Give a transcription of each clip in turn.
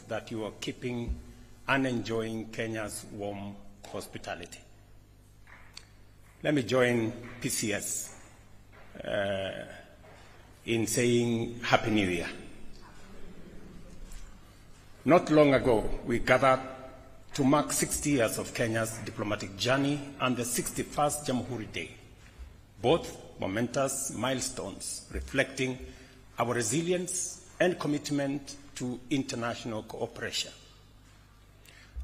that you are keeping and enjoying Kenya's warm hospitality. Let me join PCS in saying Happy New Year. Not long ago, we gathered to mark 60 years of Kenya's diplomatic journey and the 61st Jamhuri Day, both momentous milestones reflecting our resilience and commitment to international cooperation.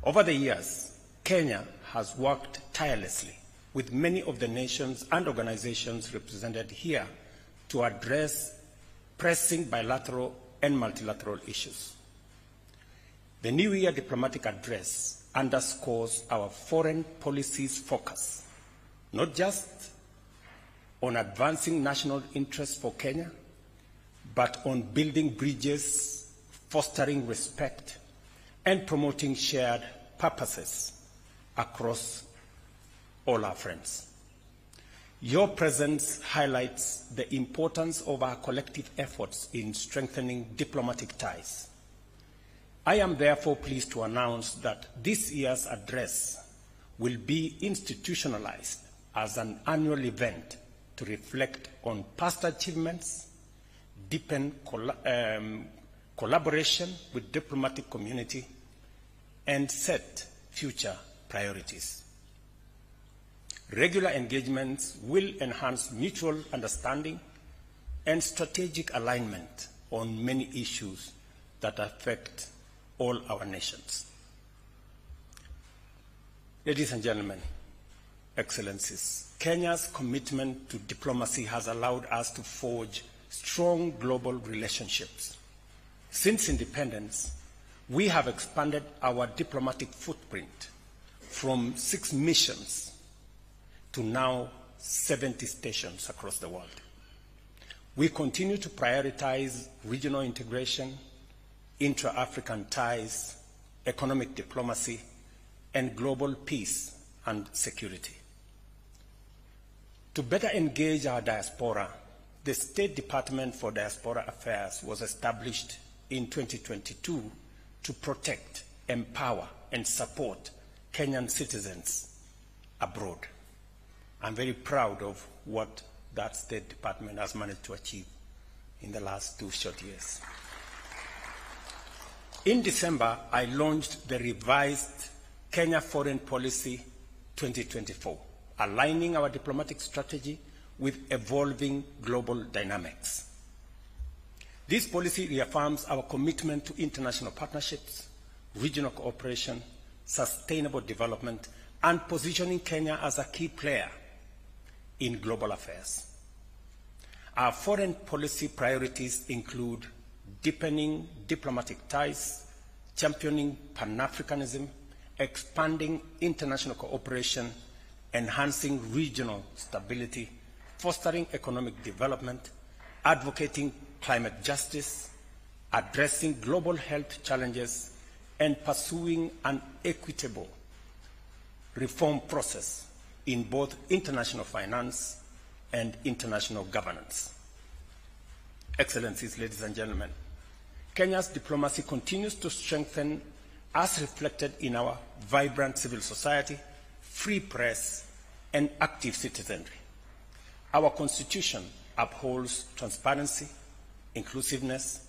Over the years, Kenya has worked tirelessly with many of the nations and organizations represented here to address pressing bilateral and multilateral issues. The New Year diplomatic address underscores our foreign policy's focus, not just on advancing national interests for Kenya, but on building bridges, fostering respect, and promoting shared purposes across all our friends. Your presence highlights the importance of our collective efforts in strengthening diplomatic ties. I am therefore pleased to announce that this year's address will be institutionalized as an annual event to reflect on past achievements, deepen collaboration with diplomatic community, and set future priorities. Regular engagements will enhance mutual understanding and strategic alignment on many issues that affect all our nations. Ladies and gentlemen, Excellencies, Kenya's commitment to diplomacy has allowed us to forge strong global relationships. Since independence, we have expanded our diplomatic footprint from 6 missions to now 70 stations across the world. We continue to prioritize regional integration, intra-African ties, economic diplomacy, and global peace and security. To better engage our diaspora, the State Department for Diaspora Affairs was established in 2022 to protect, empower, and support Kenyan citizens abroad. I'm very proud of what that State Department has managed to achieve in the last 2 short years. In December, I launched the revised Kenya Foreign Policy 2024, aligning our diplomatic strategy with evolving global dynamics. This policy reaffirms our commitment to international partnerships, regional cooperation, sustainable development, and positioning Kenya as a key player in global affairs. Our foreign policy priorities include deepening diplomatic ties, championing Pan-Africanism, expanding international cooperation, enhancing regional stability, fostering economic development, advocating climate justice, addressing global health challenges, and pursuing an equitable reform process in both international finance and international governance. Excellencies, ladies and gentlemen, Kenya's diplomacy continues to strengthen as reflected in our vibrant civil society, free press, and active citizenry. Our Constitution upholds transparency, inclusiveness,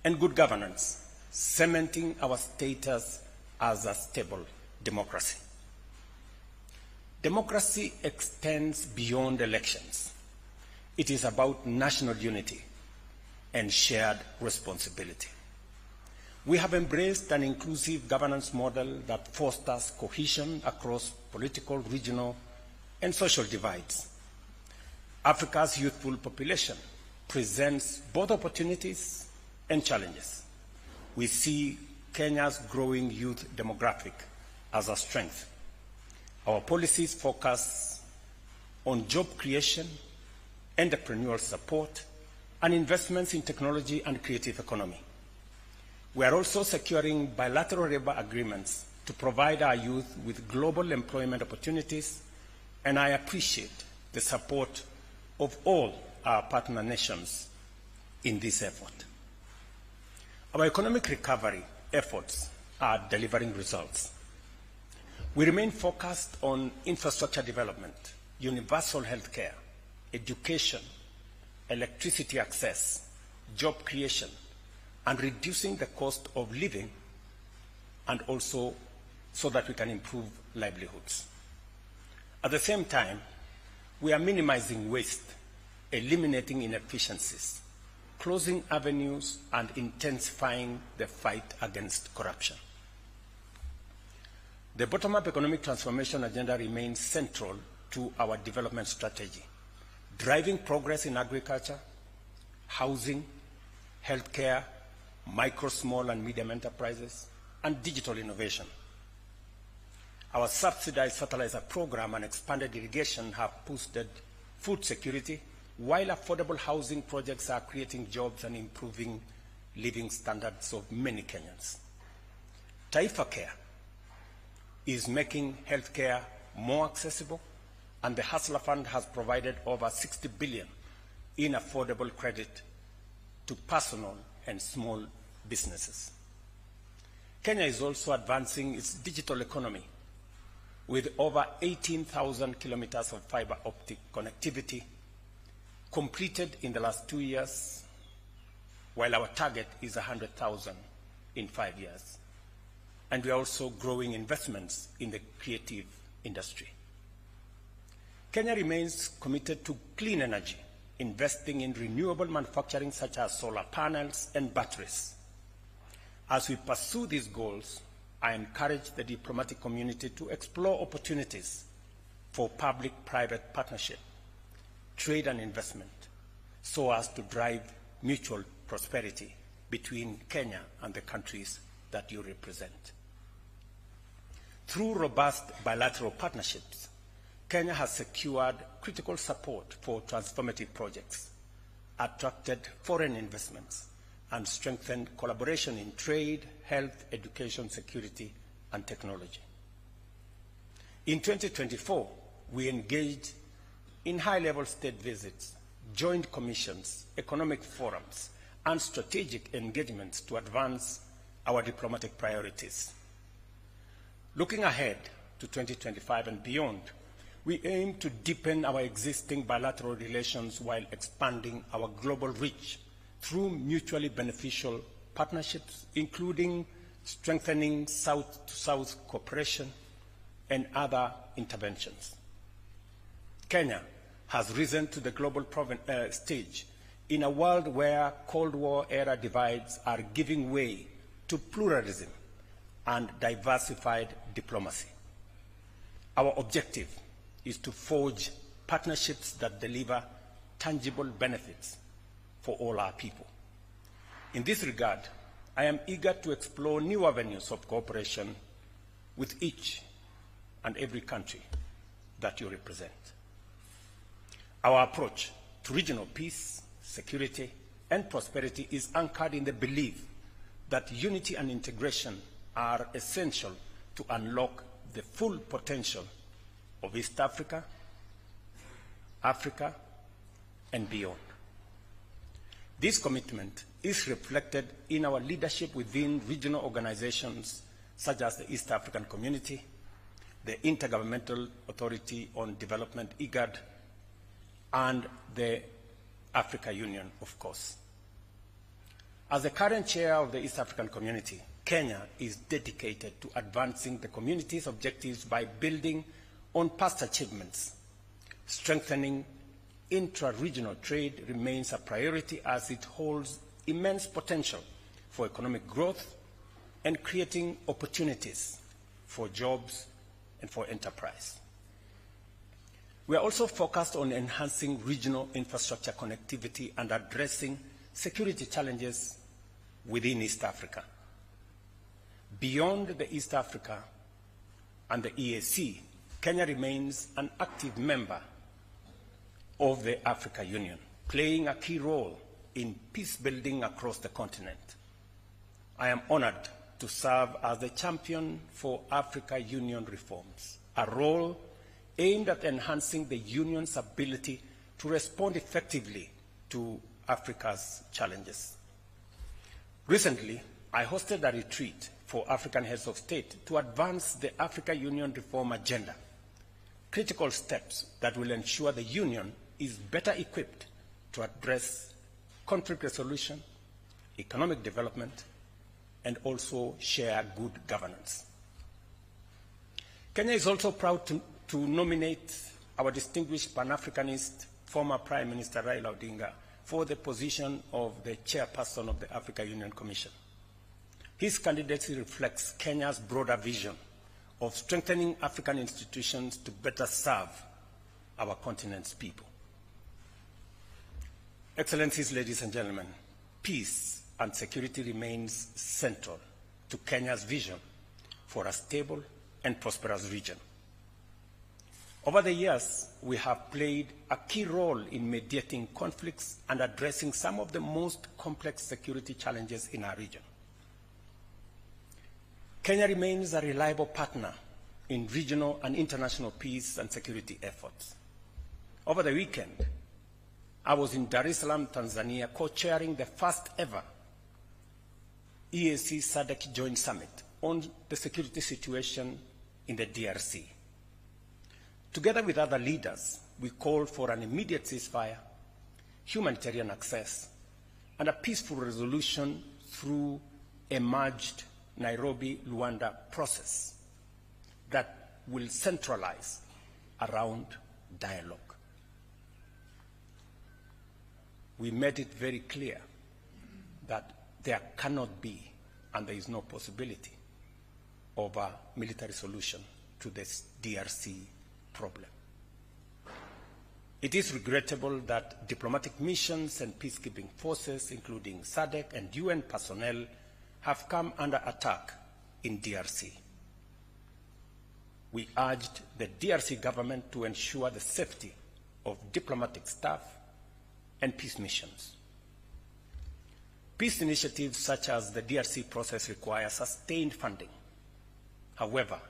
and good governance, cementing our status as a stable democracy. Democracy extends beyond elections. It is about national unity and shared responsibility. We have embraced an inclusive governance model that fosters cohesion across political, regional, and social divides. Africa's youthful population presents both opportunities and challenges. We see Kenya's growing youth demographic as a strength. Our policies focus on job creation, entrepreneurial support, and investments in technology and creative economy. We are also securing bilateral labor agreements to provide our youth with global employment opportunities, and I appreciate the support of all our partner nations in this effort. Our economic recovery efforts are delivering results. We remain focused on infrastructure development, universal health care, education, electricity access, job creation, and reducing the cost of living, and also so that we can improve livelihoods. At the same time, we are minimizing waste, eliminating inefficiencies, closing avenues, and intensifying the fight against corruption. The bottom-up economic transformation agenda remains central to our development strategy, driving progress in agriculture, housing, healthcare, micro, small, and medium enterprises, and digital innovation. Our subsidized fertilizer program and expanded irrigation have boosted food security, while affordable housing projects are creating jobs and improving living standards of many Kenyans. Taifa Care is making healthcare more accessible, and the Hustler Fund has provided over 60 billion in affordable credit to personal and small businesses. Kenya is also advancing its digital economy with over 18,000 kilometers of fiber optic connectivity completed in the last 2 years, while our target is 100,000 in 5 years. And we are also growing investments in the creative industry. Kenya remains committed to clean energy, investing in renewable manufacturing such as solar panels and batteries. As we pursue these goals, I encourage the diplomatic community to explore opportunities for public-private partnership, trade and investment, so as to drive mutual prosperity between Kenya and the countries that you represent. Through robust bilateral partnerships, Kenya has secured critical support for transformative projects, attracted foreign investments, and strengthened collaboration in trade, health, education, security, and technology. In 2024, we engaged in high-level state visits, joint commissions, economic forums, and strategic engagements to advance our diplomatic priorities. Looking ahead to 2025 and beyond, we aim to deepen our existing bilateral relations while expanding our global reach through mutually beneficial partnerships, including strengthening South-to-South cooperation and other interventions. Kenya has risen to the global stage in a world where Cold War-era divides are giving way to pluralism and diversified diplomacy. Our objective is to forge partnerships that deliver tangible benefits for all our people. In this regard, I am eager to explore new avenues of cooperation with each and every country that you represent. Our approach to regional peace, security, and prosperity is anchored in the belief that unity and integration are essential to unlock the full potential of East Africa, Africa, and beyond. This commitment is reflected in our leadership within regional organizations such as the East African Community, the Intergovernmental Authority on Development, IGAD, and the Africa Union, of course. As the current chair of the East African Community, Kenya is dedicated to advancing the community's objectives by building on past achievements. Strengthening intra-regional trade remains a priority as it holds immense potential for economic growth and creating opportunities for jobs and for enterprise. We are also focused on enhancing regional infrastructure connectivity and addressing security challenges within East Africa. Beyond the East Africa and the EAC, Kenya remains an active member of the Africa Union, playing a key role in peace building across the continent. I am honored to serve as the champion for Africa Union reforms, a role aimed at enhancing the Union's ability to respond effectively to Africa's challenges. Recently, I hosted a retreat for African heads of state to advance the Africa Union reform agenda, critical steps that will ensure the Union is better equipped to address conflict resolution, economic development, and also share good governance. Kenya is also proud to nominate our distinguished Pan-Africanist former Prime Minister Raila Odinga for the position of the chairperson of the Africa Union Commission. His candidacy reflects Kenya's broader vision of strengthening African institutions to better serve our continent's people. Excellencies, ladies and gentlemen, peace and security remains central to Kenya's vision for a stable and prosperous region. Over the years, we have played a key role in mediating conflicts and addressing some of the most complex security challenges in our region. Kenya remains a reliable partner in regional and international peace and security efforts. Over the weekend, I was in Dar es Salaam, Tanzania, co-chairing the first ever EAC SADC Joint Summit on the security situation in the DRC. Together with other leaders, we called for an immediate ceasefire, humanitarian access, and a peaceful resolution through a merged Nairobi-Luanda process that will centralize around dialogue. We made it very clear that there cannot be, and there is no possibility, of a military solution to this DRC problem. It is regrettable that diplomatic missions and peacekeeping forces, including SADC and UN personnel, have come under attack in DRC. We urged the DRC government to ensure the safety of diplomatic staff and peace missions. Peace initiatives such as the DRC process require sustained funding. However,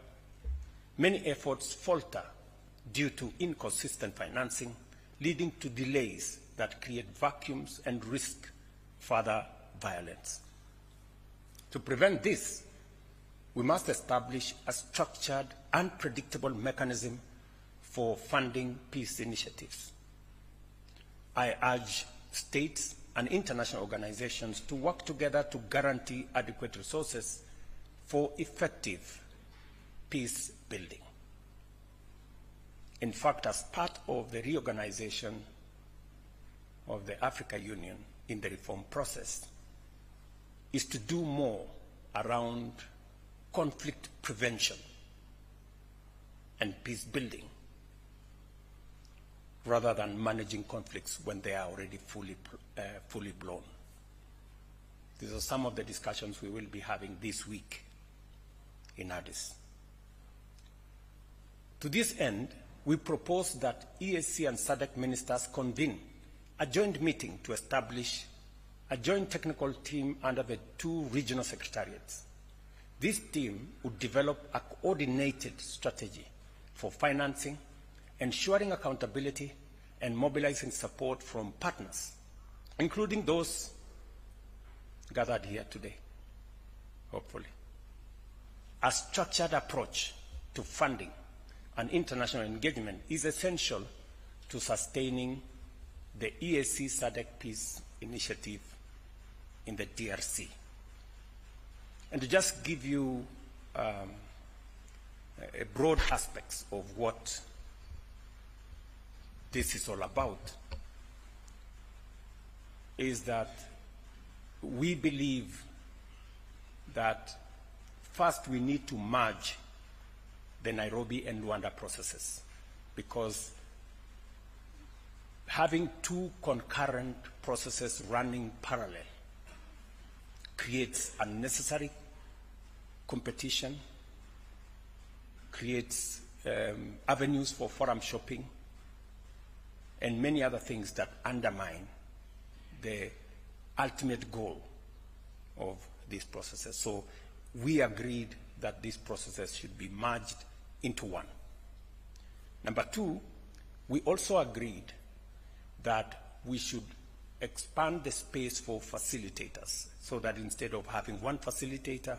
many efforts falter due to inconsistent financing, leading to delays that create vacuums and risk further violence. To prevent this, we must establish a structured and predictable mechanism for funding peace initiatives. I urge states and international organizations to work together to guarantee adequate resources for effective peace building. In fact, as part of the reorganization of the Africa Union in the reform process, is to do more around conflict prevention and peace building, rather than managing conflicts when they are already fully blown. These are some of the discussions we will be having this week in Addis. To this end, we propose that EAC and SADC ministers convene a joint meeting to establish a joint technical team under the two regional secretariats. This team would develop a coordinated strategy for financing, ensuring accountability, and mobilizing support from partners, including those gathered here today, hopefully. A structured approach to funding and international engagement is essential to sustaining the EAC SADC Peace Initiative in the DRC. And to just give you a broad aspects of what this is all about, is that we believe that first we need to merge the Nairobi and Luanda processes, because having two concurrent processes running parallel creates unnecessary competition, creates avenues for forum shopping, and many other things that undermine the ultimate goal of these processes. So we agreed that these processes should be merged into one. Number two, we also agreed that we should expand the space for facilitators so that instead of having one facilitator,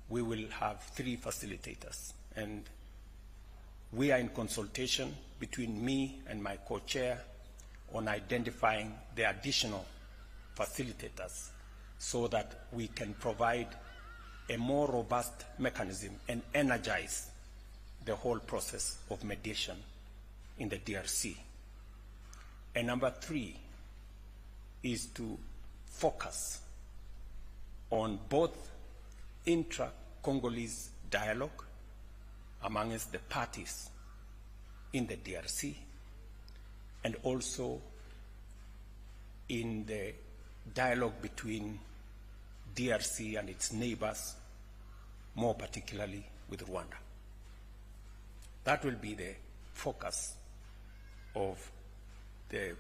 we will have 3 facilitators. And we are in consultation between me and my co-chair on identifying the additional facilitators so that we can provide a more robust mechanism and energize the whole process of mediation in the DRC. And number 3 is to focus on both intra-Congolese dialogue amongst the parties in the DRC and also in the dialogue between DRC and its neighbors, more particularly with Rwanda. That will be the focus of the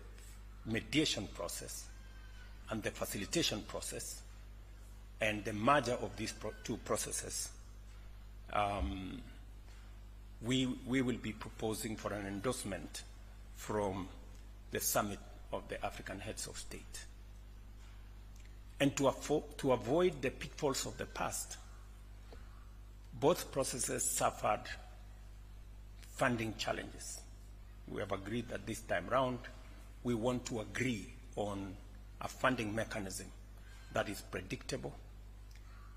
mediation process and the facilitation process, and the merger of these 2 processes. We will be proposing for an endorsement from the Summit of the African Heads of State. And to avoid the pitfalls of the past, both processes suffered funding challenges. We have agreed that this time round, we want to agree on a funding mechanism that is predictable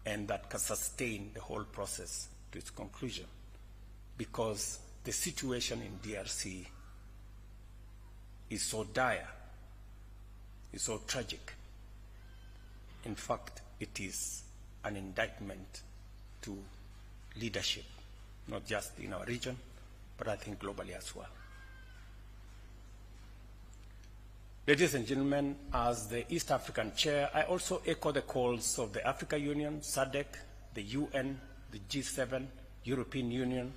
and that can sustain the whole process to its conclusion, because the situation in DRC is so dire, is so tragic. In fact, it is an indictment to leadership, not just in our region, but I think globally as well. Ladies and gentlemen, as the East African Chair, I also echo the calls of the Africa Union, SADC, the UN, the G7, European Union,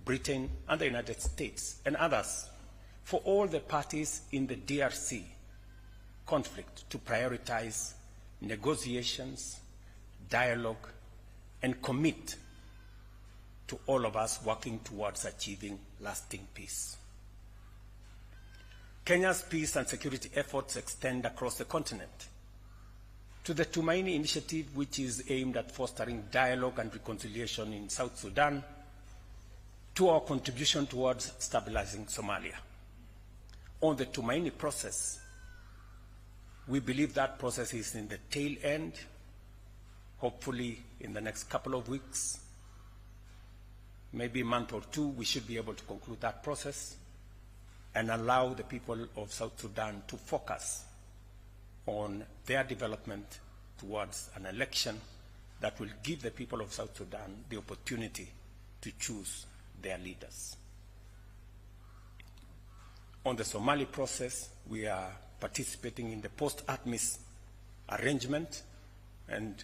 Britain, and the United States, and others, for all the parties in the DRC conflict to prioritize negotiations, dialogue, and commit to all of us working towards achieving lasting peace. Kenya's peace and security efforts extend across the continent. To the Tumaini Initiative, which is aimed at fostering dialogue and reconciliation in South Sudan, to our contribution towards stabilizing Somalia. On the Tumaini process, we believe that process is in the tail end. Hopefully, in the next couple of weeks, maybe a month or 2, we should be able to conclude that process and allow the people of South Sudan to focus on their development towards an election that will give the people of South Sudan the opportunity to choose their leaders. On the Somali process, we are participating in the post-ATMIS arrangement and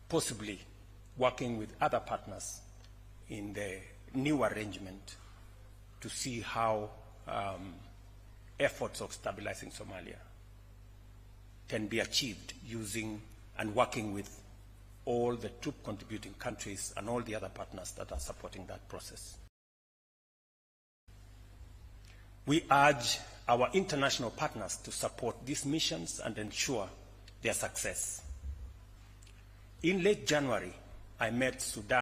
possibly working with other partners in the new arrangement to see how efforts of stabilizing Somalia can be achieved using and working with all the troop contributing countries and all the other partners that are supporting that process. We urge our international partners to support these missions and ensure their success. In late January, I met Sudan